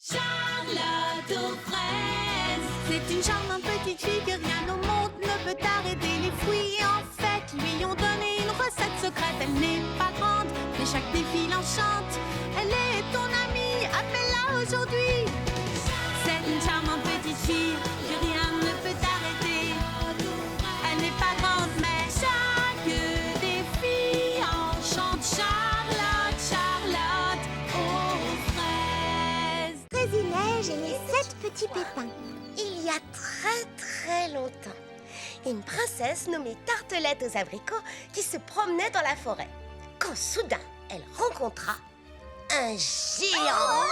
Charlotte aux fraises. C'est une charmante petite fille que rien au monde ne peut arrêter. Les fruits en fait lui ont donné une recette secrète. Elle n'est pas grande, mais chaque défi l'enchante. Elle est ton amie, appelle-la aujourd'hui. C'est une charmante petite fille que rien ne peut arrêter. Elle n'est pas grande, mais chaque défi enchante. Charlotte, Charlotte aux fraises. Fraisinège et les 7 petits pépins. Il y a très longtemps, une princesse nommée Tartelette aux abricots qui se promenait dans la forêt. Quand soudain, elle rencontra un géant.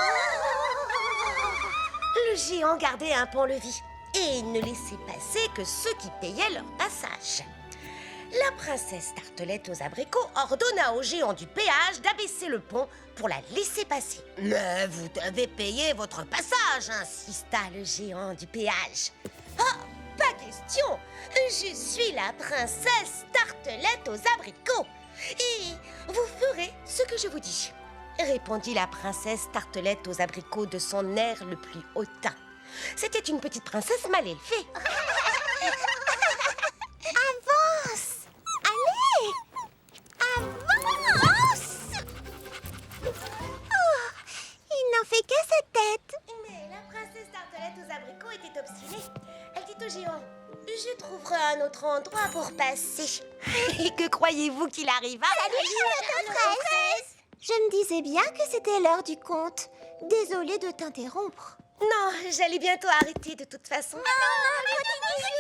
Le géant gardait un pont-levis et il ne laissait passer que ceux qui payaient leur passage. La princesse Tartelette aux abricots ordonna au géant du péage d'abaisser le pont pour la laisser passer. « Mais vous devez payer votre passage !» insista le géant du péage. « Ah, pas question! Je suis la princesse Tartelette aux abricots et vous ferez ce que je vous dis !» répondit la princesse Tartelette aux abricots de son air le plus hautain. C'était une petite princesse mal élevée. Avance! Allez! Avance! Oh, il n'en fait qu'à sa tête. Mais la princesse Tartelette aux abricots était obstinée. Elle dit au géant: « Je trouverai un autre endroit pour passer. » Et que croyez-vous qu'il arriva? Salut Charlotte fraise! Je me disais bien que c'était l'heure du conte. Désolée de t'interrompre. Non, j'allais bientôt arrêter de toute façon. Non, continue.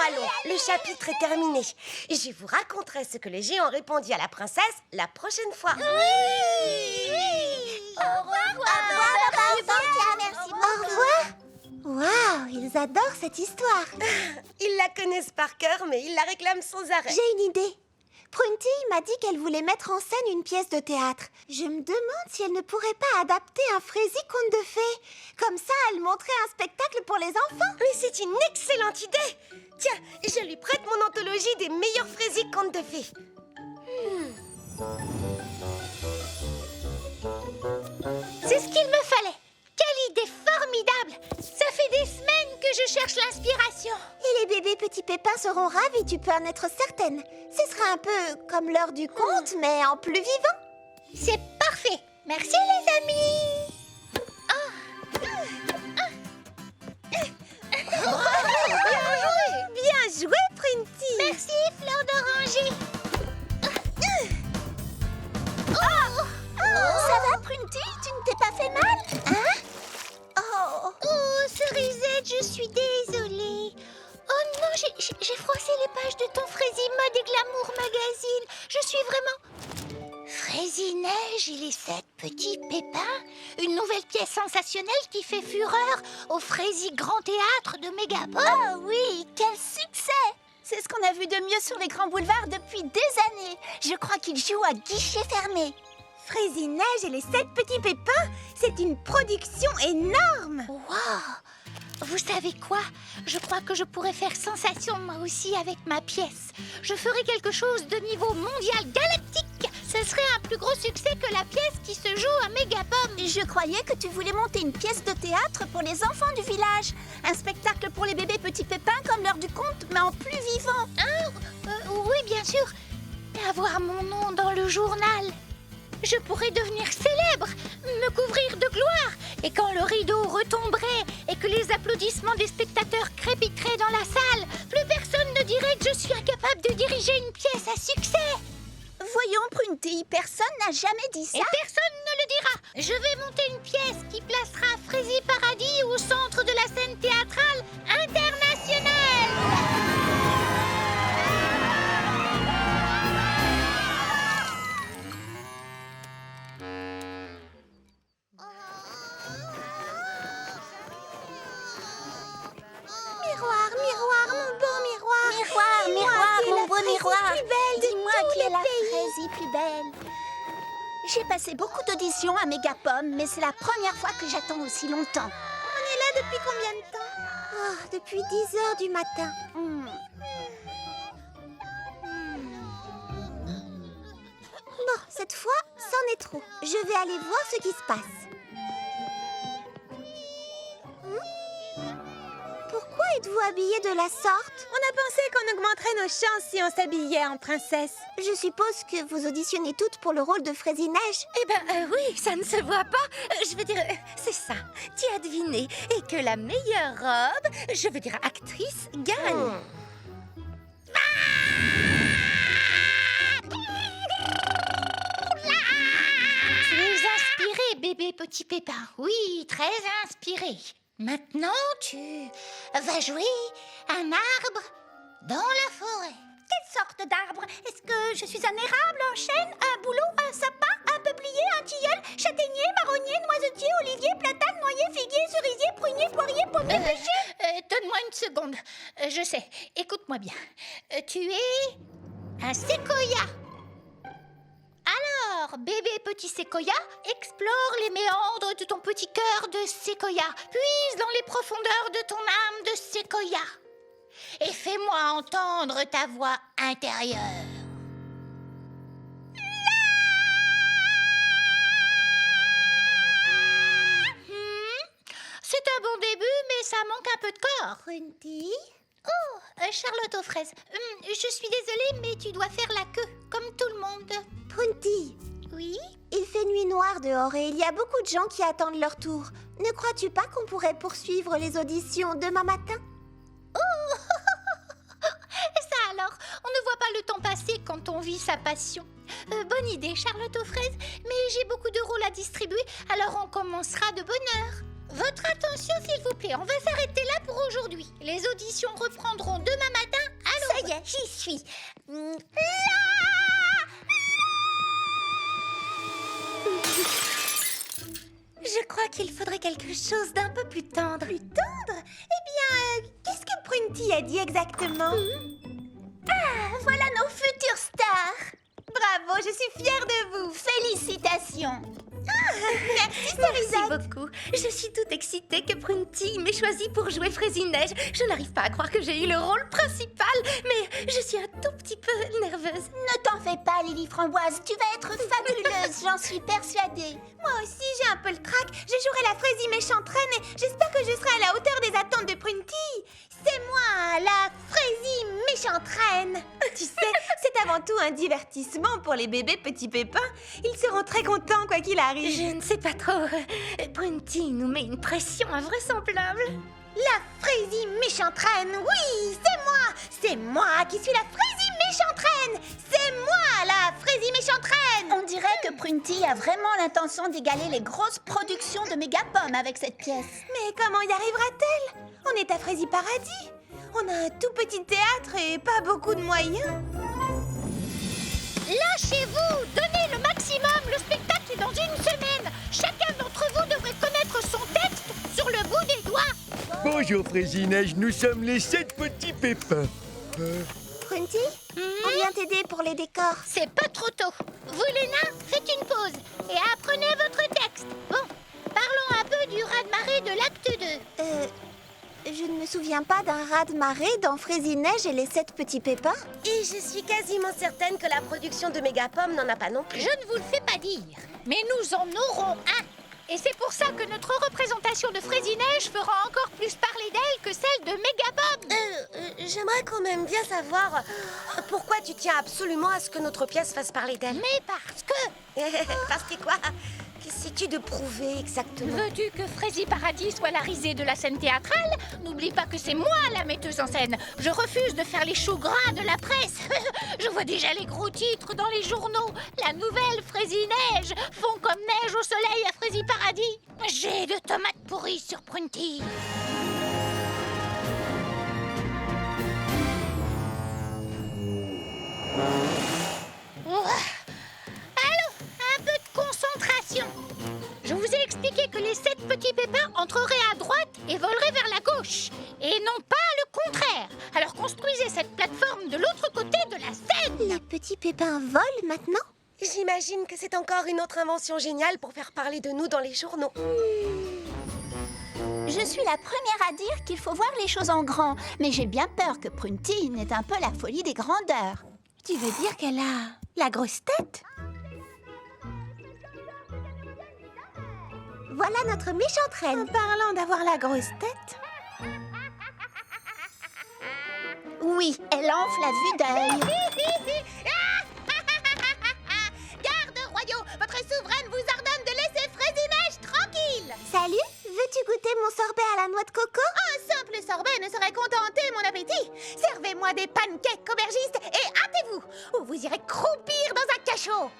Allons, le chapitre est terminé. Je vous raconterai ce que le géant répondit à la princesse la prochaine fois. Oui. Au revoir. Merci beaucoup. Au revoir. Waouh, ils adorent cette histoire. Ils la connaissent par cœur, mais ils la réclament sans arrêt. J'ai une idée. Prunty m'a dit qu'elle voulait mettre en scène une pièce de théâtre. Je me demande si elle ne pourrait pas adapter un Frézy conte de fées. Comme ça, elle montrait un spectacle pour les enfants. Mais c'est une excellente idée. Tiens, je lui prête mon anthologie des meilleurs Frézy contes de fées. C'est ce qu'il me fallait. Quelle idée formidable! Ça fait des semaines que je cherche l'inspiration. Et les bébés petits pépins seront ravis, tu peux en être certaine. Ce sera un peu comme l'heure du conte, mais en plus vivant. C'est parfait. Merci les amis. Bien joué, Prunty. Merci, fleur d'oranger. Ça va, Prunty? Tu ne t'es pas fait mal? Hein? Oh, Cerisette, je suis désolée. Oh non, j'ai froissé les pages de ton Frézy Mode et Glamour Magazine. Je suis vraiment... Fraisinège et les 7 petits pépins. Une nouvelle pièce sensationnelle qui fait fureur au Frézy Grand Théâtre de Mégapop. Oh oui, quel succès! C'est ce qu'on a vu de mieux sur les grands boulevards depuis des années. Je crois qu'ils jouent à guichet fermé. Fraisinège et les 7 petits pépins, c'est une production énorme. Wow! Vous savez quoi? Je crois que je pourrais faire sensation moi aussi avec ma pièce. Je ferai quelque chose de niveau mondial galactique. Ce serait un plus gros succès que la pièce qui se joue à Mégapop. Je croyais que tu voulais monter une pièce de théâtre pour les enfants du village. Un spectacle pour les bébés petits pépins comme l'heure du conte, mais en plus vivant. Oui, bien sûr. Et avoir mon nom dans le journal. Je pourrais devenir célèbre, me couvrir de gloire. Et quand le rideau retomberait et que les applaudissements des spectateurs crépiteraient dans la salle, plus personne ne dirait que je suis incapable de diriger une pièce à succès. Voyons, Prunty, personne n'a jamais dit ça. Et personne ne le dira. Je vais monter une pièce qui placera Frézy Paradis au centre de la scène théâtrale internationale. Miroir, miroir, mon beau miroir. Miroir, mon beau miroir. Dis-moi qui est la Frézy plus belle. J'ai passé beaucoup d'auditions à Mégapom, mais c'est la première fois que j'attends aussi longtemps. On est là depuis combien de temps? Depuis 10 heures du matin. Bon, cette fois, c'en est trop. Je vais aller voir ce qui se passe. êtes-vous habillée de la sorte? On a pensé qu'on augmenterait nos chances si on s'habillait en princesse. Je suppose que vous auditionnez toutes pour le rôle de Fraisie Neige. Eh ben oui, ça ne se voit pas. Je veux dire, c'est ça. Tu as deviné. Et que la meilleure robe, je veux dire actrice, gagne. Tu es inspiré, bébé petit pépin. Oui, très inspiré. Maintenant, tu vas jouer un arbre dans la forêt. Quelle sorte d'arbre? Est-ce que je suis un érable, un chêne, un bouleau, un sapin, un peuplier, un tilleul, châtaignier, marronnier, noisetier, olivier, platane, noyer, figuier, cerisier, prunier, poirier, pommier, pêcher? Donne-moi une seconde. Je sais. Écoute-moi bien. Tu es un séquoia. Alors, bébé petit séquoia, explore les méandres de ton petit cœur de séquoia. Puise dans les profondeurs de ton âme de séquoia. Et fais-moi entendre ta voix intérieure. C'est un bon début, mais ça manque un peu de corps. Prunty? Oh, Charlotte aux fraises. Je suis désolée, mais tu dois faire la queue, comme tout le monde. Prunty, Oui? Il fait nuit noire dehors et il y a beaucoup de gens qui attendent leur tour. Ne crois-tu pas qu'on pourrait poursuivre les auditions demain matin? Ça alors, on ne voit pas le temps passer quand on vit sa passion. Bonne idée, Charlotte aux fraises, mais j'ai beaucoup de rôles à distribuer, alors on commencera de bonne heure. Votre attention, s'il vous plaît, on va s'arrêter là pour aujourd'hui. Les auditions reprendront demain matin. Allons. Ça y est, j'y suis. Je crois qu'il faudrait quelque chose d'un peu plus tendre. plus tendre? Eh bien, qu'est-ce que Prunty a dit exactement? Voilà nos futures stars. Bravo, je suis fière de vous. Félicitations. Merci, Merci Cerisette. beaucoup. Je suis toute excitée que Prunty m'ait choisie pour jouer Fraisie Neige. Je n'arrive pas à croire que j'ai eu le rôle principal, mais je suis un tout petit peu nerveuse. Ne t'en fais pas, Lily Framboise, tu vas être fabuleuse, j'en suis persuadée. Moi aussi, j'ai un peu le trac. Je jouerai la Fraisie méchante reine et j'espère que je serai à la hauteur des attentes de Prunty. C'est moi, la Fraisie méchante reine. Tu sais, c'est avant tout un divertissement pour les bébés petits pépins. Ils seront très contents quoi qu'il arrive. Je ne sais pas trop. Prunty nous met une pression invraisemblable. La Fraisie méchante reine, oui, c'est moi. C'est moi qui suis la Fraisie méchante reine. C'est moi, la Fraisie méchante reine. On dirait que Prunty a vraiment l'intention d'égaler les grosses productions de Mégapom avec cette pièce. Mais comment y arrivera-t-elle? On est à Fraisie Paradis. On a un tout petit théâtre et pas beaucoup de moyens. Lâchez-vous, donnez le maximum, le spectacle est dans une semaine. Chacun d'entre vous devrait connaître son texte sur le bout des doigts. Bonjour Fraisie Neige, nous sommes les 7 petits pépins. Prunty, on vient t'aider pour les décors. C'est pas trop tôt. Vous, les nains, faites une pause et apprenez votre texte. Bon, parlons un peu du raz-de-marée de l'acte 2. Je ne me souviens pas d'un raz-de-marée dans Fraisie Neige et les 7 petits pépins. Et je suis quasiment certaine que la production de Mégapom n'en a pas non plus. Je ne vous le fais pas dire, mais nous en aurons un. Et c'est pour ça que notre représentation de Fraisie Neige fera encore plus parler d'elle que celle de Mégapom. J'aimerais quand même bien savoir pourquoi tu tiens absolument à ce que notre pièce fasse parler d'elle. Mais parce que... Parce que quoi? Qu'essaies-tu de prouver exactement? Veux-tu que Fraisie Paradis soit la risée de la scène théâtrale? N'oublie pas que c'est moi la metteuse en scène. Je refuse de faire les choux gras de la presse. Je vois déjà les gros titres dans les journaux. La nouvelle Fraisie Neige fond comme neige au soleil à Fraisie Paradis. J'ai de tomates pourries sur Prunty. Allô, un peu de concentration. Je vous ai expliqué que les 7 petits pépins entreraient à droite et voleraient vers la gauche, et non pas le contraire. Alors construisez cette plateforme de l'autre côté de la scène. Les petits pépins volent maintenant? J'imagine que c'est encore une autre invention géniale pour faire parler de nous dans les journaux. Je suis la première à dire qu'il faut voir les choses en grand, mais j'ai bien peur que Prunty n'ait un peu la folie des grandeurs. Tu veux dire qu'elle a la grosse tête? Voilà notre méchante En reine. parlant d'avoir la grosse tête, Oui, elle enfle à vue d'œil. Garde royaux, votre souveraine vous ordonne de laisser Fraisie-Neige tranquille. Salut, veux-tu goûter mon sorbet à la noix de coco? Un simple sorbet ne saurait contenter mon appétit. Servez-moi des pancakes aubergistes et hâtez-vous, ou vous irez croupir dans un cachot.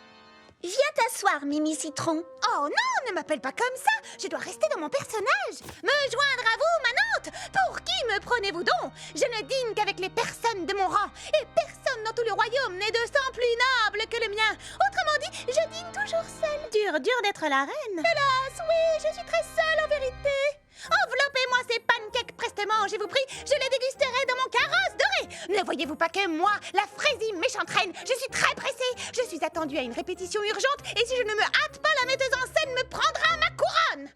Viens t'asseoir, Mimi Citron. Oh non, ne m'appelle pas comme ça. Je dois rester dans mon personnage. Me joindre à vous, Manante. Pour qui me prenez-vous donc? Je ne dîne qu'avec les personnes de mon rang. Et personne dans tout le royaume n'est de sang plus noble que le mien. Autrement dit, je dîne toujours seule. Dur d'être la reine. Hélas, oui, je suis très seule en vérité. Enveloppez-moi ces pancakes prestement, je vous prie. Je les dégusterai dans mon carrosse doré. Ne voyez-vous pas que moi, la Fraisie méchante reine, je suis très pressée. Je suis attendue à une répétition urgente et si je ne me hâte pas, la metteuse en scène me prendra ma couronne.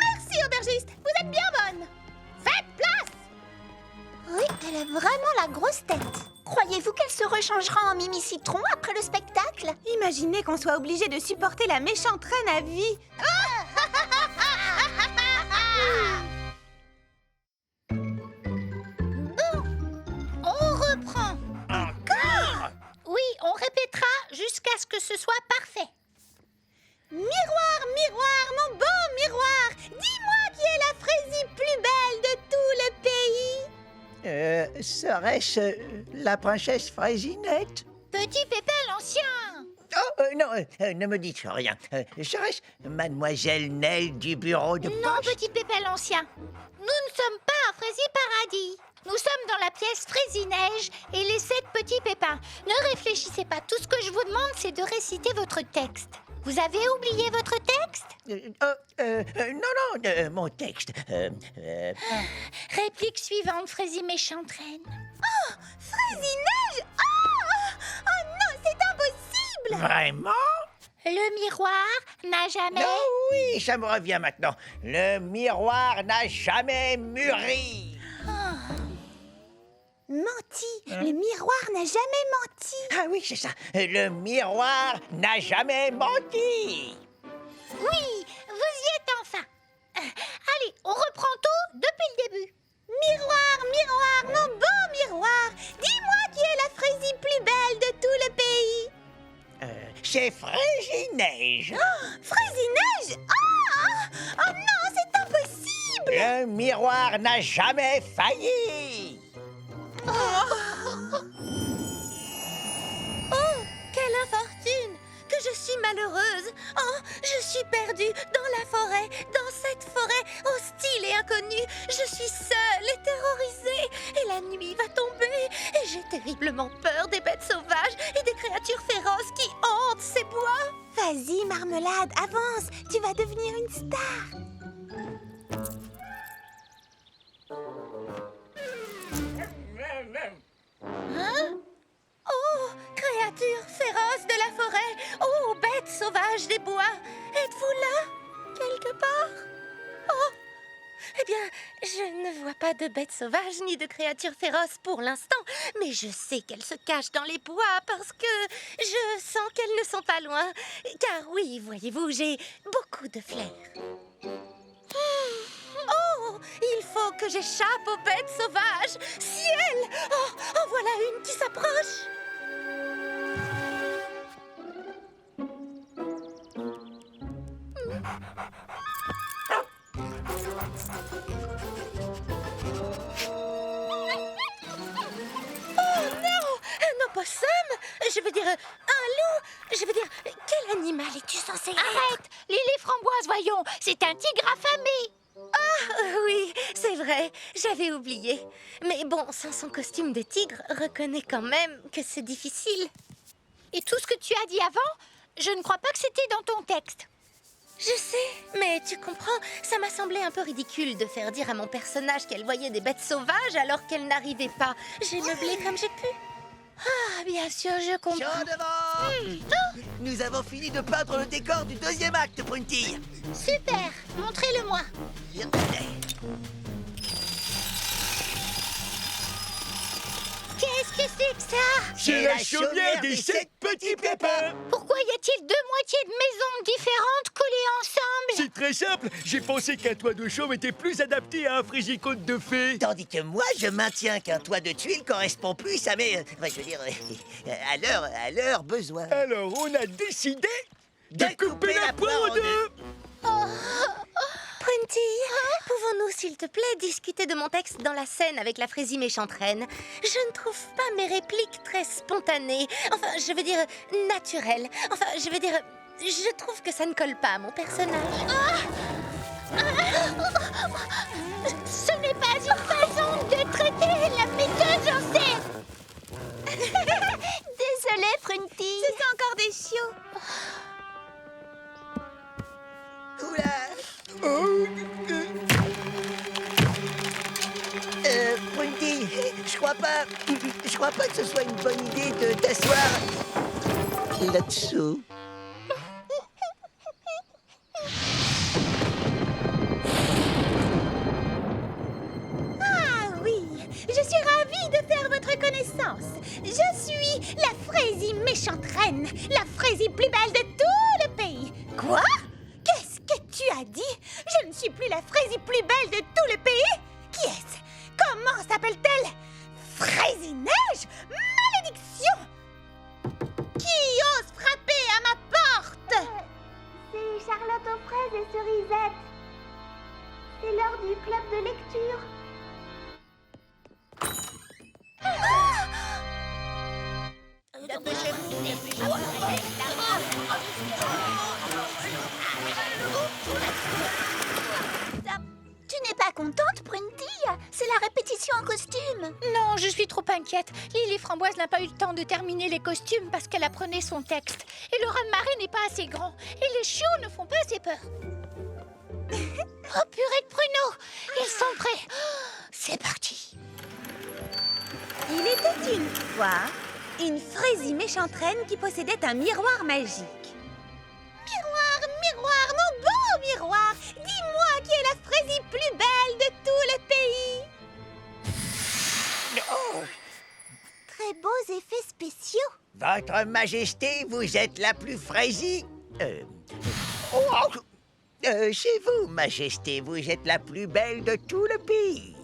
Merci, aubergiste. Vous êtes bien bonne. Faites place. Oui, elle a vraiment la grosse tête. Croyez-vous qu'elle se rechangera en Mimi Citron après le spectacle? Imaginez qu'on soit obligé de supporter la méchante reine à vie. On reprend. Encore? Oui, on répétera jusqu'à ce que ce soit parfait. Miroir, miroir, mon beau miroir, dis-moi qui est la Fraisie plus belle de tout le pays. Serait-ce la princesse Fraisinette? Petit Pépé l'ancien. Oh, non, ne me dites rien. Serait-ce mademoiselle Nell du bureau de Non, poste? Petit Pépé l'ancien. Nous ne sommes pas à Fraisie Paradis. Nous sommes dans la pièce Fraisie-Neige et les 7 petits pépins. Ne réfléchissez pas. Tout ce que je vous demande, c'est de réciter votre texte. Vous avez oublié votre texte? Non, mon texte. Réplique suivante, Fraisie méchante reine. Fraisie-Neige. Oh non, c'est impossible. Vraiment? Le miroir n'a jamais... Non, oui, ça me revient maintenant. Le miroir n'a jamais mûri. Menti. Le miroir n'a jamais menti. Ah oui, c'est ça. Le miroir n'a jamais menti. Oui, vous y êtes enfin. Allez, on reprend tout depuis le début. Miroir, miroir, mon beau miroir, dis-moi qui est la Fraisie plus belle de tout le pays. C'est Fraisie-Neige. Fraisie-Neige. Oh non, c'est impossible. Le miroir n'a jamais failli. Oh, quelle infortune! Que je suis malheureuse! Oh, je suis perdue dans la forêt, dans cette forêt hostile et inconnue. Je suis seule et terrorisée, et la nuit va tomber, et j'ai terriblement peur des bêtes sauvages et des créatures féroces qui hantent ces bois. Vas-y, Marmelade, avance, tu vas devenir une star. Oh, créatures féroces de la forêt! Oh, bêtes sauvages des bois! Êtes-vous là, quelque part? Oh! Eh bien, je ne vois pas de bêtes sauvages ni de créatures féroces pour l'instant, mais je sais qu'elles se cachent dans les bois parce que je sens qu'elles ne sont pas loin. Car oui, voyez-vous, j'ai beaucoup de flair. Oh, il faut que j'échappe aux bêtes sauvages. Ciel! Oh, en voilà une qui s'approche. Oh non! Un opossum? Je veux dire, un loup? Je veux dire, quel animal es-tu censé être? Arrête! Lily Framboise, voyons, c'est un tigre affamé. Oui, c'est vrai, j'avais oublié. Mais bon, sans son costume de tigre, reconnais quand même que c'est difficile. Et tout ce que tu as dit avant, je ne crois pas que c'était dans ton texte. Je sais, mais tu comprends, ça m'a semblé un peu ridicule de faire dire à mon personnage qu'elle voyait des bêtes sauvages alors qu'elle n'arrivait pas. J'ai meublé comme j'ai pu. Ah, bien sûr, je comprends. Tiens devant. Nous avons fini de peindre le décor du deuxième acte, Prunty. Super, montrez-le-moi. Qu'est-ce que c'est que ça? C'est la chaumière des 7 petits pépins. Pourquoi y a-t-il 2 moitiés de maisons différentes collées ensemble? C'est très simple. J'ai pensé qu'un toit de chaume était plus adapté à un fraisier-conte de fées. Tandis que moi, je maintiens qu'un toit de tuiles correspond plus à mes... je veux dire, à leurs besoins. Alors, on a décidé de couper la poire en deux. Prunty, pouvons-nous, s'il te plaît, discuter de mon texte dans la scène avec la fraisie méchante reine? Je ne trouve pas mes répliques très spontanées. Enfin, je veux dire, naturelles. Enfin, je veux dire, je trouve que ça ne colle pas à mon personnage. Ce n'est pas une façon de traiter la méthode, j'en sais. Désolée, Prunty. Ce sont encore des chiots. Oula! Prunty, je crois pas que ce soit une bonne idée de t'asseoir là-dessous. Ah oui, je suis ravie de faire votre connaissance. Je suis la fraisie méchante reine, la fraisie plus belle de tout le pays. Quoi? Qu'est-ce que tu as dit? Je ne suis plus la fraisie plus belle de tout le pays? Qui est-ce? Comment s'appelle-t-elle? Fraisie Neige? Malédiction! Qui ose frapper à ma porte? C'est Charlotte aux fraises et cerisettes. C'est l'heure du club de lecture. Tu n'es pas contente, Prunty? C'est la répétition en costume. Non, je suis trop inquiète. Lily Framboise n'a pas eu le temps de terminer les costumes parce qu'elle apprenait son texte. Et le raz-de-marée n'est pas assez grand. Et les chiots ne font pas assez peur. Oh, purée de pruneaux! Ils sont prêts. C'est parti. Il était une fois une fraisie méchante reine qui possédait un miroir magique. Miroir, miroir, mon beau miroir, dis-moi qui est la fraisie plus belle de tout le pays. Oh, Très beaux effets spéciaux. Votre Majesté, vous êtes la plus fraisie. Chez vous, Majesté, vous êtes la plus belle de tout le pays.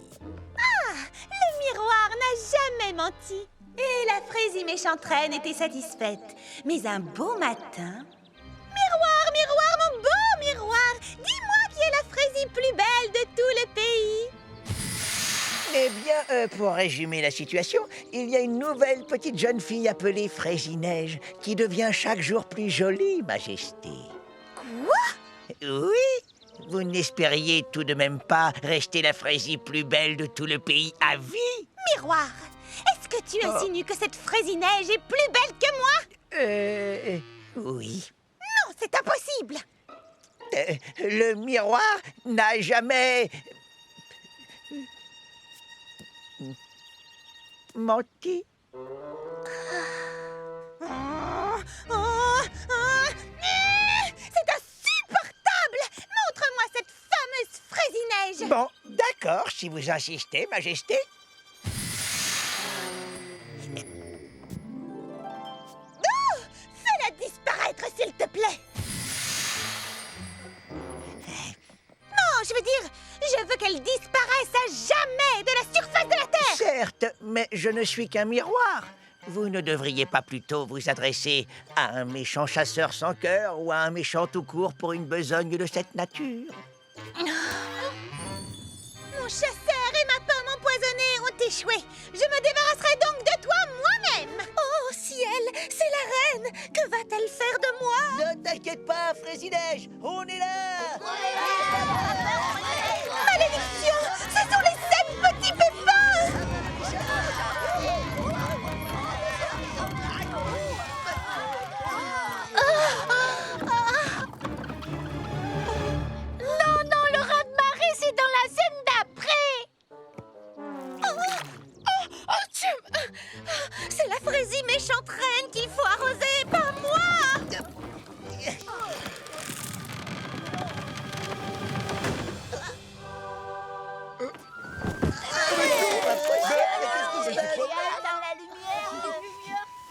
Le miroir n'a jamais menti. Et la fraisie méchante reine était satisfaite. Mais un beau matin... Miroir, miroir, mon beau miroir, dis-moi qui est la fraisie plus belle de tout le pays. Eh bien, pour résumer la situation, il y a une nouvelle petite jeune fille appelée Fraisie Neige qui devient chaque jour plus jolie, Majesté. Quoi? Oui, vous n'espériez tout de même pas rester la fraisie plus belle de tout le pays à vie? Miroir, est-ce que tu insinues que cette fraisie neige est plus belle que moi? Oui. Non, c'est impossible. Le miroir n'a jamais... menti. C'est insupportable. Montre-moi cette fameuse fraisie neige. Bon, d'accord, si vous insistez, Majesté. Oh, fais-la disparaître, s'il te plaît. Non, je veux dire, je veux qu'elle disparaisse à jamais de la surface de la Terre. Certes, mais je ne suis qu'un miroir. Vous ne devriez pas plutôt vous adresser à un méchant chasseur sans cœur ou à un méchant tout court pour une besogne de cette nature. Mon chasseur et ma pomme empoisonnée ont échoué. Je me débarrasserai donc de toi moi-même. Oh, ciel, c'est la reine. Que va-t-elle faire de moi? Ne t'inquiète pas, Fraisie Neige, on est là. Malédiction, ce sont les 7 petits pépins. Non, non, le raz-de-marée, c'est dans la scène d'après. C'est la fraisie méchante reine qu'il faut arroser, pas moi!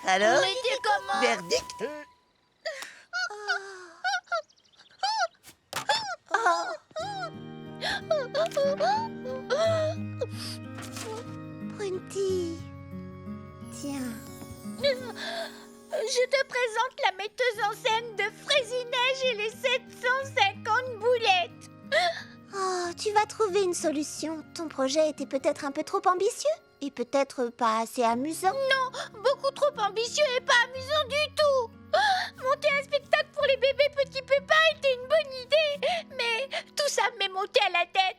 Alors, Mais dis comment? verdict? représente la metteuse en scène de Fraisinège et les 750 boulettes. Oh, tu vas trouver une solution. Ton projet était peut-être un peu trop ambitieux et peut-être pas assez amusant. Non, beaucoup trop ambitieux et pas amusant du tout. Monter un spectacle pour les bébés petits pépins était une bonne idée, mais tout ça m'est monté à la tête.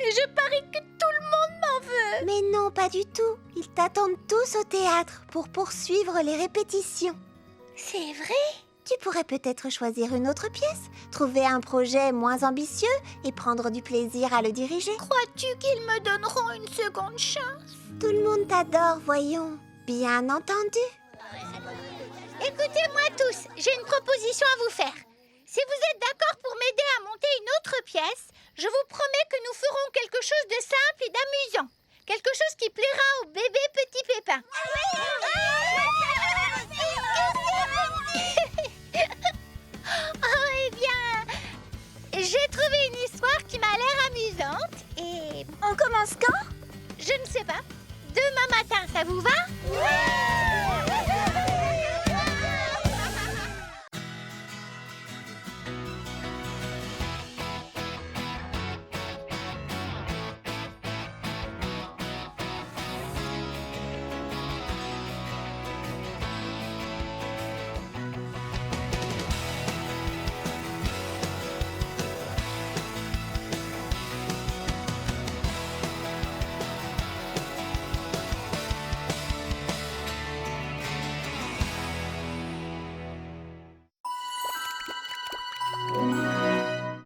Et je parie que tout le monde m'en veut. Mais non, pas du tout. Ils t'attendent tous au théâtre pour poursuivre les répétitions. C'est vrai? Tu pourrais peut-être choisir une autre pièce, trouver un projet moins ambitieux et prendre du plaisir à le diriger. Crois-tu qu'ils me donneront une seconde chance? Tout le monde t'adore, voyons. Bien entendu. Écoutez-moi tous, j'ai une proposition à vous faire. Si vous êtes d'accord pour m'aider à monter une autre pièce, je vous promets que nous ferons quelque chose de simple et d'amusant. Quelque chose qui plaira aux bébés petits pépins. Oh, eh bien, j'ai trouvé une histoire qui m'a l'air amusante et... On commence quand? Je ne sais pas. Demain matin, ça vous va?